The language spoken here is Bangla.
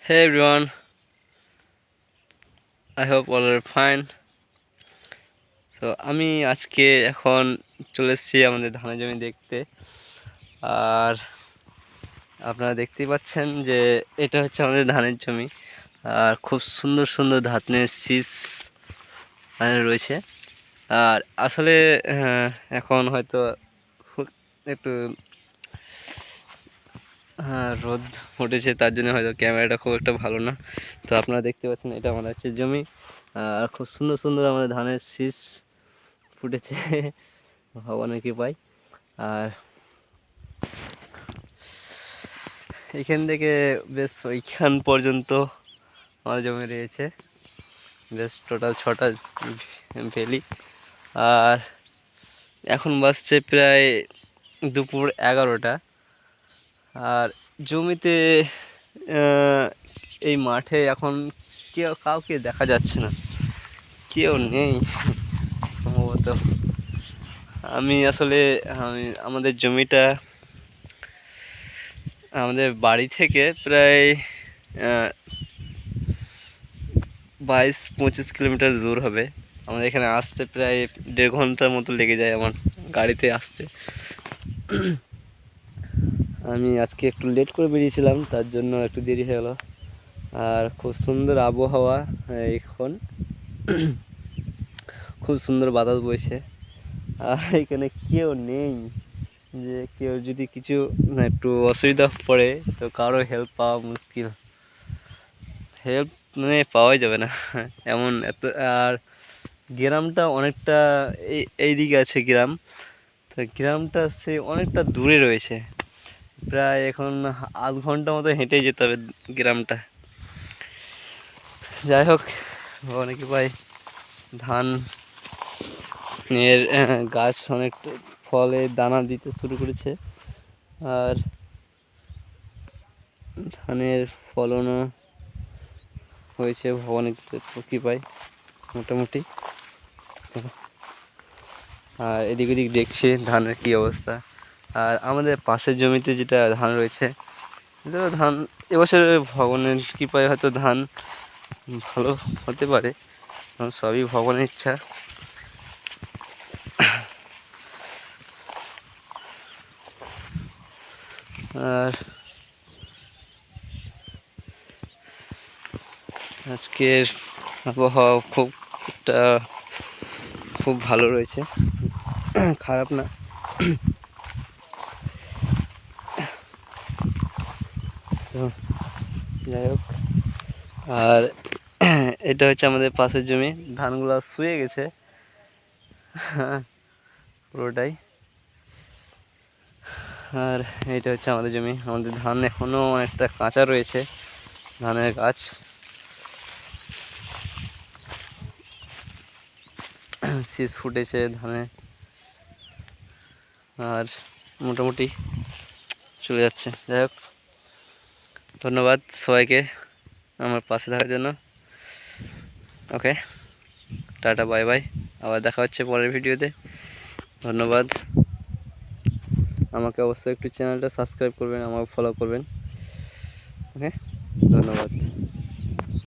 Hey everyone, I hope all are fine. আমি আজকে এখন চলে এসেছি আমাদের ধানের জমি দেখতে। আর আপনারা দেখতেই পাচ্ছেন যে এটা হচ্ছে আমাদের ধানের জমি। আর খুব সুন্দর সুন্দর ধানের শীষ রয়েছে। আর আসলে এখন হয়তো একটু রোদ উঠেছে, তার জন্য হয়তো ক্যামেরাটা খুব একটা ভালো না। তো আপনারা দেখতে পাচ্ছেন এটা আমাদের হচ্ছে জমি। আর খুব সুন্দর সুন্দর আমাদের ধানের শীষ ফুটেছে ভগবানের কৃপায়। আর এখান থেকে বেশ ওইখান পর্যন্ত আমাদের জমি রয়েছে, বেশ টোটাল 6টা ভ্যালি। আর এখন বাজছে প্রায় দুপুর 11টা। আর জমিতে এই মাঠে এখন কাউকে দেখা যাচ্ছে না, কেউ নেই সম্ভবত। আমাদের জমিটা আমাদের বাড়ি থেকে প্রায় 22-25 কিলোমিটার দূর হবে। আমাদের এখানে আসতে প্রায় 1.5 ঘন্টার মতো লেগে যায় আমার গাড়িতে আসতে। আমি আজকে একটু লেট করে বেরিয়েছিলাম, তার জন্য একটু দেরি হয়ে গেল। আর খুব সুন্দর আবহাওয়া এখন, খুব সুন্দর বাতাস বইছে। আর এখানে কেউ নেই, যে কেউ যদি কিছু একটু অসুবিধা পড়ে তো কারো হেল্প পাওয়া মুশকিল, হেল্প পাওয়াই যাবে না এমন এত। আর গ্রামটা অনেকটা এইদিকে আছে গ্রাম, তো গ্রামটা সে অনেকটা দূরে রয়েছে, প্রায় এখন আধ ঘন্টা মতো হেঁটে যেতে হবে গ্রামটা। যাই হোক, অনেকে পাই ধান এর গাছ অনেকটা ফলে দানা দিতে শুরু করেছে। আর ধানের ফলনও হয়েছে ভগবানের কৃপায় মোটামুটি। আর এদিক ওদিক দেখছি ধানের কী অবস্থা। আর আমাদের পাশের জমিতে যেটা ধান রয়েছে, ধান এবছর ভগবানের কৃপায় হয়তো ধান ভালো হতে পারে, সবই ভগবানের ইচ্ছা। আর আজকের আবহাওয়া খুব ভালো রয়েছে, খারাপ না। তো যাই হোক, আর এটা হচ্ছে আমাদের পাশের জমি, ধানগুলো শুয়ে গেছে পুরোটাই। আর এটা হচ্ছে আমাদের জমি, আমাদের ধান এখনও অনেকটা কাঁচা রয়েছে, ধানের গাছ। শীষ ফুটেছে ধানে, আর মোটামুটি চলে যাচ্ছে। যাই হোক, ধন্যবাদ সবাইকে আমার পাশে থাকার জন্য। ওকে, টাটা, বাই বাই, আবার দেখা হচ্ছে পরের ভিডিওতে। ধন্যবাদ। আমাকে অবশ্যই একটু চ্যানেলটা সাবস্ক্রাইব করবেন, আমাকে ফলো করবেন। ওকে, ধন্যবাদ।